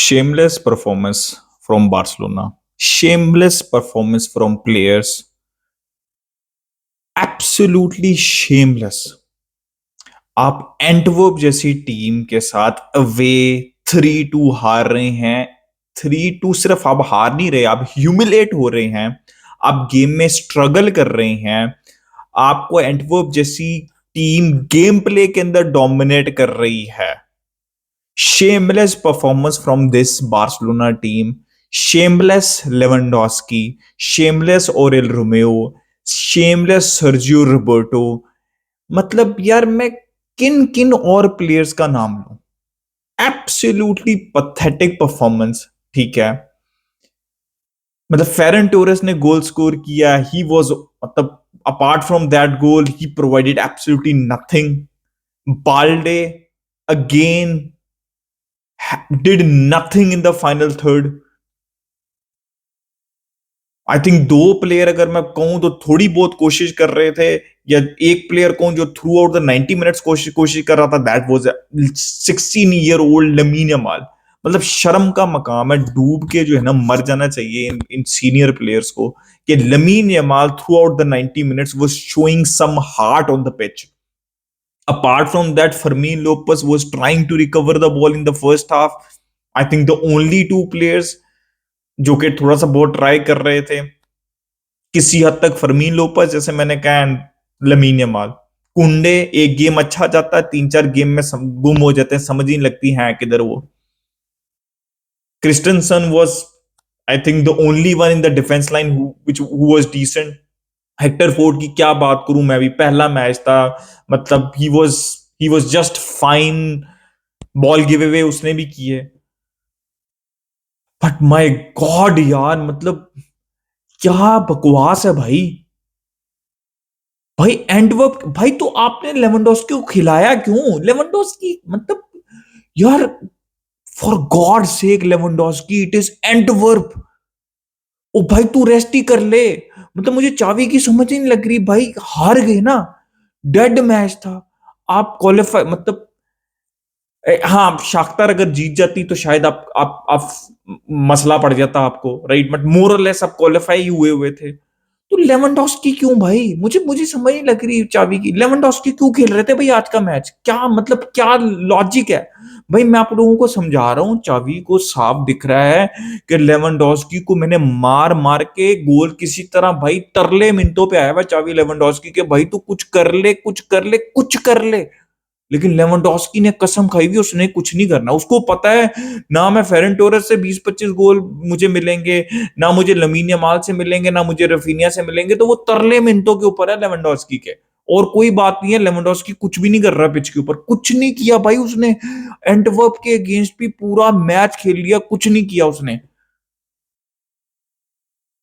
Shameless performance from Barcelona. Shameless performance from players. Absolutely shameless. आप Antwerp जैसी team के साथ अवे 3-2 हार रहे हैं। 3-2 सिर्फ आप हार नहीं रहे, आप ह्यूमिलेट हो रहे हैं। आप गेम में स्ट्रगल कर रहे हैं। आपको एंटवर्प जैसी टीम गेम प्ले के अंदर डोमिनेट कर रही है। Shameless performance from this Barcelona team. Shameless Lewandowski. Shameless Aurel Romeo. Shameless Sergio Roberto. मतलब यार मैं किन किन और प्लेयर्स का नाम लूं। Absolutely pathetic performance. ठीक है, मतलब फेरन टोरेस ने गोल स्कोर किया, ही वाज मतलब apart from that goal he provided absolutely nothing. Balde again did nothing in the final third. I think दो प्लेयर अगर मैं कहूं तो थोड़ी बहुत कोशिश कर रहे थे, या एक प्लेयर कहूं जो थ्रू आउट द 90 मिनट्स कोशिश कर रहा था, that was 16-year-old lamin Yamal. मतलब शर्म का मकाम है, डूब के जो है ना मर जाना चाहिए इन सीनियर प्लेयर्स को, कि Lamine Yamal throughout the 90 minutes was showing some heart on the pitch. Apart from that, Fermin Lopez was trying to recover the ball in the first half. I think the only two players जो कि थोड़ा सा बहुत try कर रहे थे किसी हद तक, फरमीन लोपेज जैसे मैंने कहा, लमीन यमाल। कुंडे एक गेम अच्छा जाता है, 3-4 गेम में गुम हो जाते हैं, समझ ही नहीं लगती है किधर वो। Christensen was I think the only one in the defence line who was decent. Hector Fort की क्या बात करूं मैं, भी पहला मैच था, मतलब he was just fine. Ball give away उसने भी किए, बट माय गॉड यार, मतलब क्या बकवास है भाई। भाई एंडवर्प भाई, तो आपने लेवेंडोस्की को खिलाया क्यों? लेवेंडोस्की मतलब यार, for God sake Lewandowski, it is Antwerp. ओ भाई तू रेस्ट ही कर ले। मतलब मुझे चावी की समझ ही नहीं लग रही भाई, हार गए ना, डेड मैच था। आप क्वालिफाई मतलब हाँ, शाख्तार अगर जीत जाती तो शायद आप मसला पड़ जाता आपको, राइट, बट मोर और लेस आप क्वालिफाई हुए हुए थे। तो लेवेंडोस्की क्यों भाई? मुझे मुझे समझ नहीं लग रही चावी की, लेवेंडोस्की क्यों खेल रहे थे भाई आज का मैच? क्या मतलब, क्या लॉजिक है भाई? मैं आप लोगों को समझा रहा हूं, चावी को साफ दिख रहा है कि लेवेंडोस्की को मैंने मार मार के गोल किसी तरह भाई तरले मिनटों पे आया हुआ चावी लेवेंडोस्की के, भाई तू कुछ कर ले, कुछ कर ले, कुछ कर ले। लेकिन लेवेंडोस्की ने कसम खाई हुई, उसने कुछ नहीं करना। उसको पता है ना, मैं फेरन टोरेस से 20-25 गोल मुझे मिलेंगे, ना मुझे लमीन यमाल से मिलेंगे, ना मुझे रफीनिया से मिलेंगे। तो वो तरले मिनटों के ऊपर है लेवेंडोस्की के, और कोई बात नहीं है। लेवेंडोस्की कुछ भी नहीं कर रहा पिच के ऊपर, कुछ नहीं किया भाई उसने। एंटवर्प के अगेंस्ट भी पूरा मैच खेल लिया, कुछ नहीं किया उसने।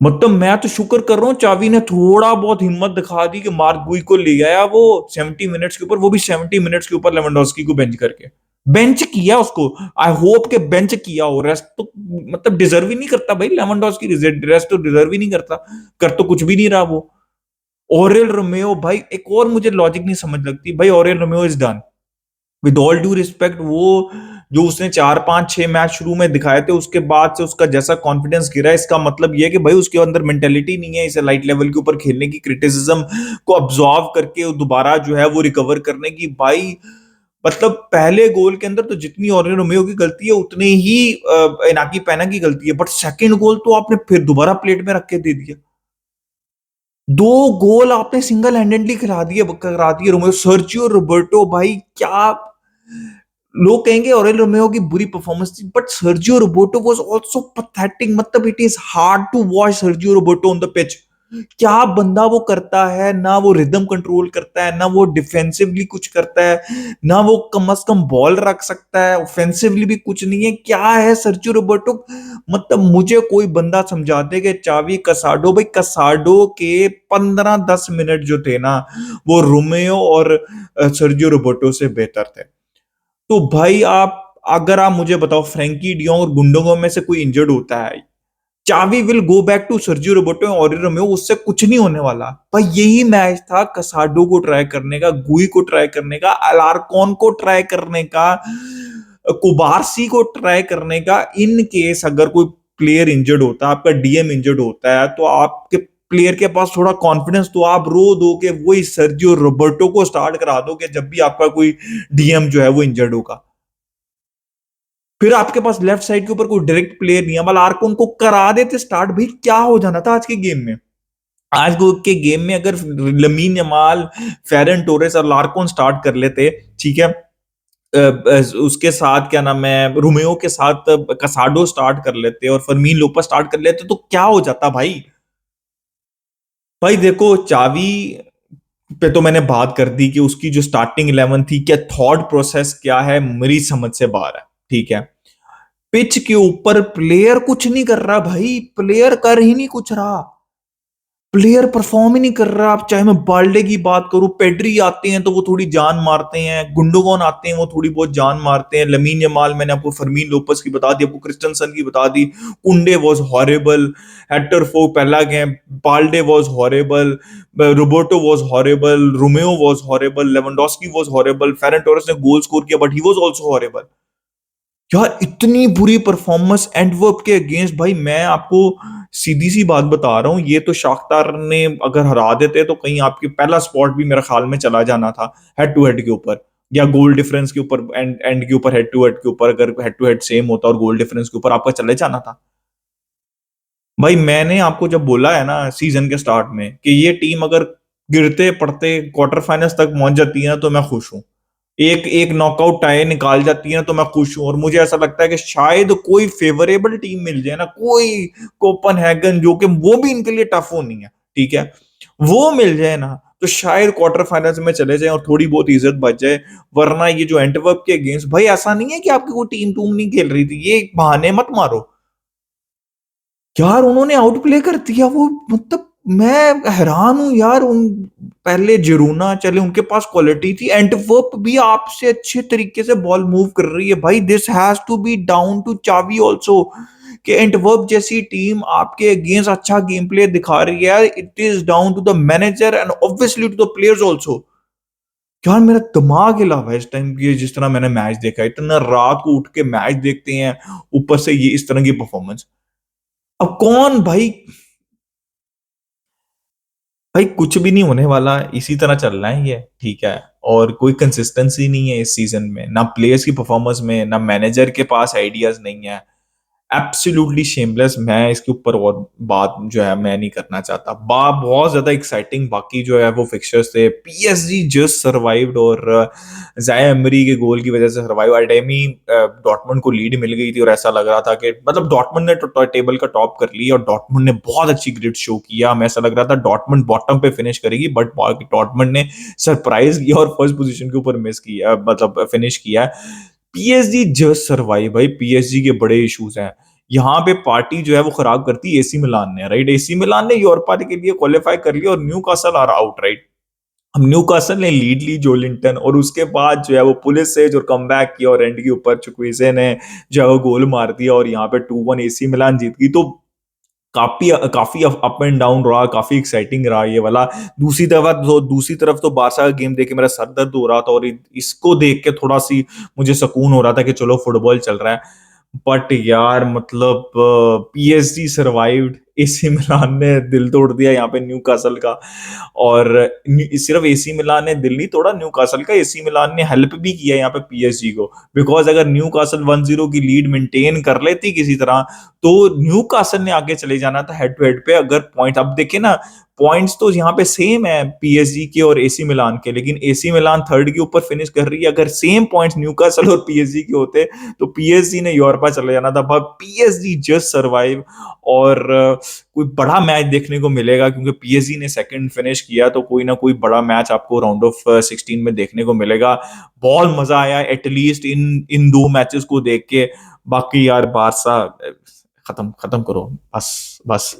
मतलब मैं तो शुक्र कर रहा हूँ चावी ने थोड़ा बहुत हिम्मत दिखा दी कि मार्क गुई को ले आया वो 70 मिनट्स के ऊपर, वो भी 70 मिनट्स के ऊपर लेवेंडोस्की को बेंच करके। बेंच किया उसको, आई होप के बेंच किया हो। रेस्ट तो मतलब डिजर्व ही नहीं करता भाई लेवेंडोस्की, रेस्ट तो डिजर्व ही नहीं करता। कर तो कुछ भी नहीं रहा वो। ओरेल रोमेओ भाई, एक और मुझे लॉजिक नहीं समझ लगती भाई। Oriol Romeu is done, with all due respect. वो जो उसने 4-5-6 मैच शुरू में दिखाए थे, उसके बाद से उसका जैसा कॉन्फिडेंस गिरा, इसका मतलब यह है कि भाई उसके अंदर मेंटेलिटी नहीं है इसे लाइट लेवल के ऊपर खेलने की, क्रिटिसिज्म को अब्सॉर्ब करके दोबारा जो है वो रिकवर करने की। भाई मतलब पहले गोल के अंदर तो जितनी और रोमेओ की गलती है उतनी ही इनाकी पैना की गलती है, बट सेकंड गोल तो आपने फिर दोबारा प्लेट में रख के दे दिया। दो गोल आपने सिंगल हैंडेडली करा दिए रोमेओ। सर्जियो रोबर्टो भाई, क्या लोग कहेंगे ऑरेल रोमेओ की बुरी परफॉर्मेंस थी, but Sergio Roberto was also pathetic. मतलब it is hard to watch Sergio Roberto on the pitch. क्या बंदा वो करता है ना, वो रिदम कंट्रोल करता है ना, वो डिफेंसिवली कुछ करता है ना, वो कम से कम बॉल रख सकता है, ऑफेंसिवली भी कुछ नहीं है। क्या है सर्जियो रोबर्टो? मतलब मुझे कोई बंदा समझा दे कि चावी कसाडो, भाई कसाडो के 15-10 मिनट जो थे ना, वो रोमेओ और सर्जियो रोबर्टो से बेहतर थे। तो भाई आप, अगर आप मुझे बताओ फ्रैंकी डियोंग और गुंडोगो में से कोई इंजर्ड होता है, Xavi will go back to Sergio Roberto और रोमेओ, उससे कुछ नहीं होने वाला भाई। यही मैच था कसाडो को ट्राई करने का, गुई को ट्राई करने का, अलारकॉन को ट्राई करने का, कुबारसी को ट्राई करने का, इन केस अगर कोई प्लेयर इंजर्ड होता है, आपका डीएम इंजर्ड होता है, तो आपके प्लेयर के पास थोड़ा कॉन्फिडेंस, तो आप रो दो कि वही सर्जियो रोबर्टो को स्टार्ट करा दो कि जब भी आपका कोई डीएम जो है वो इंजर्ड होगा। फिर आपके पास लेफ्ट साइड के ऊपर कोई डायरेक्ट प्लेयर नहीं है, मलारकोन को करा देते स्टार्ट, भाई क्या हो जाना था आज के गेम में। आज के गेम में अगर लमीन यमाल, फेरन टोरेस और लार्कोन स्टार्ट कर लेते, ठीक है, उसके साथ क्या नाम है, रोमेओ के साथ कसाडो स्टार्ट कर लेते और फर्मीन लोपस स्टार्ट कर लेते, तो क्या हो जाता भाई। भाई देखो, चावी पे तो मैंने बात कर दी कि उसकी जो स्टार्टिंग 11 थी, क्या थॉट प्रोसेस क्या है, मेरी समझ से बाहर है, ठीक है। पिच के ऊपर प्लेयर कुछ नहीं कर रहा भाई, प्लेयर कर ही नहीं कुछ रहा, प्लेयर परफॉर्म ही नहीं कर रहा। आप चाहे मैं बाल्डे की बात करूं, पेड्री आते हैं तो वो थोड़ी जान मारते हैं, गुंडोगॉन आते हैं वो थोड़ी बहुत जान मारते हैं, लमीन यमाल मैंने आपको फर्मीन लोपस की बता दी, आपको क्रिस्टनसन की बता दी, कुंडे वाज हॉरेबल, हेक्टर फो पहला game, Balde was horrible, Roberto was horrible, Romeu was horrible, Lewandowski was horrible, Ferran Torres ने गोल स्कोर किया but he was also horrible. यार इतनी बुरी परफॉर्मेंस एंटवर्प के अगेंस्ट, भाई मैं आपको सीधी सी बात बता रहा हूं, ये तो शाख्तार ने अगर हरा देते तो कहीं आपके पहला स्पॉट भी मेरे ख्याल में चला जाना था हेड टू हेड के ऊपर, या गोल डिफरेंस के ऊपर, एंड एंड के ऊपर, हेड टू हेड के ऊपर, अगर हेड टू हेड सेम होता और गोल डिफरेंस के ऊपर आपका चले जाना था। भाई मैंने आपको जब बोला है ना सीजन के स्टार्ट में कि ये टीम अगर गिरते पड़ते क्वार्टर फाइनल्स तक पहुंच जाती है ना तो मैं खुश हूं, एक एक नॉकआउट टाई निकाल जाती है ना तो मैं खुश हूं, और मुझे ऐसा लगता है कि शायद कोई फेवरेबल टीम मिल जाए ना, कोई कोपनहेगन जो कि वो भी इनके लिए टफ होनी है, ठीक है, वो मिल जाए ना तो शायद क्वार्टर फाइनल्स में चले जाए और थोड़ी बहुत इज्जत बच जाए। वरना ये जो एंटवर्प के अगेंस्ट, भाई ऐसा नहीं है कि आपकी कोई टीम टूम नहीं खेल रही थी, ये बहाने मत मारो यार, उन्होंने आउट प्ले कर दिया वो, मतलब मैं हैरान हूं यार। उन पहले जिरूना चले, उनके पास क्वालिटी थी, एंटवर्प भी आपसे अच्छे तरीके से बॉल मूव कर रही है भाई, this has to be down to Xavi also, कि एंटवर्प जैसी टीम आपके अगेंस्ट अच्छा गेम प्ले दिखा रही है, it is down to the manager and obviously to the players also. यार मेरा दिमाग हिला हुआ है इस टाइम, ये जिस तरह मैंने मैच देखा है, इतना रात को उठ के मैच देखते हैं, ऊपर से ये इस तरह की परफॉर्मेंस। अब कौन भाई, भाई कुछ भी नहीं होने वाला, इसी तरह चल रहा है ये, ठीक है। और कोई कंसिस्टेंसी नहीं है इस सीजन में, ना प्लेयर्स की परफॉर्मेंस में, ना मैनेजर के पास आइडियाज नहीं है, एब्सोल्युटली शेमलेस। मैं इसके ऊपर और बात जो है मैं नहीं करना चाहता। बहुत ज्यादा एक्साइटिंग बाकी जो है वो फिक्चर्स थे, पीएसजी जस्ट सर्वाइव्ड, और जाया एमरी के गोल की वजह से सर्वाइव। अडेमी डॉर्टमुंड को लीड मिल गई थी और ऐसा लग रहा था कि मतलब डॉर्टमुंड ने टेबल का टॉप कर लिया, और डॉर्टमुंड ने बहुत अच्छी ग्रिड शो किया, हमें ऐसा लग रहा था डॉर्टमुंड बॉटम पे फिनिश करेगी, बट डॉर्टमुंड ने सरप्राइज किया और फर्स्ट पोजीशन के ऊपर मिस किया, मतलब फिनिश किया। पीएसजी जस्ट सर्वाइव, भाई पीएसजी के बड़े इश्यूज हैं यहाँ पे। पार्टी जो है वो खराब करती है एसी मिलान ने, राइट, एसी मिलान ने यूरोपा के लिए क्वालिफाई कर लिया और Newcastle are out, right. हम न्यू कासल ने लीड ली जोलिंटन, और उसके बाद जो है वो पुलिस से जो कम बैक किया, और एंड के ऊपर चुक्वेसे ने जो है वो गोल मार दिया, और यहाँ पे 2-1 एसी मिलान जीत गई। तो काफी काफी अप एंड डाउन रहा, काफी एक्साइटिंग रहा ये वाला। दूसरी तरफ तो बारसा का गेम देख के मेरा सर दर्द हो रहा था, और इसको देख के थोड़ा सी मुझे सुकून हो रहा था कि चलो फुटबॉल चल रहा है। बट यार मतलब पीएसजी सर्वाइव्ड, एसी मिलान ने दिल तोड़ दिया यहाँ पे न्यू कासल का। और सिर्फ एसी मिलान ने दिल नहीं तोड़ा न्यू कासल का, एसी मिलान ने हेल्प भी किया यहाँ पे पीएसजी को, बिकॉज अगर न्यू कासल 1-0 की लीड मेंटेन कर लेती किसी तरह, तो न्यू कासल ने आगे चले जाना था हेड टू हेड पे। अगर पॉइंट अब देखे ना, पॉइंट्स तो यहाँ पे सेम है पीएसजी के और एसी मिलान के, लेकिन एसी मिलान थर्ड के ऊपर फिनिश कर रही है। अगर सेम पॉइंट्स न्यूकासल और पीएसजी के होते तो पीएसजी ने यूरोपा चले जाना था, बट पीएसजी जस्ट सर्वाइव। और कोई बड़ा मैच देखने को मिलेगा, क्योंकि पीएसजी ने सेकंड फिनिश किया, तो कोई ना कोई बड़ा मैच आपको राउंड ऑफ 16 में देखने को मिलेगा। बहुत मजा आया एटलीस्ट इन इन दो मैचेस को देख के। बाकी यार बारसा खत्म खत्म करो, बस बस।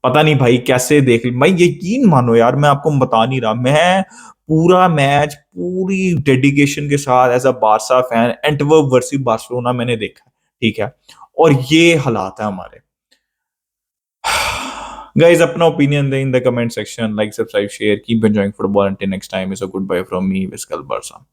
पता नहीं भाई कैसे देख, मैं यकीन मानो यार, मैं आपको बता नहीं रहा, मैं पूरा मैच पूरी डेडिकेशन के साथ as a Barca fan Antwerp versus Barcelona मैंने देखा, ठीक है। और ये हालात है हमारे। गाइस अपना ओपिनियन दें in the comment section, like subscribe share, keep enjoying football, until next time is a good bye from me Visca Barça.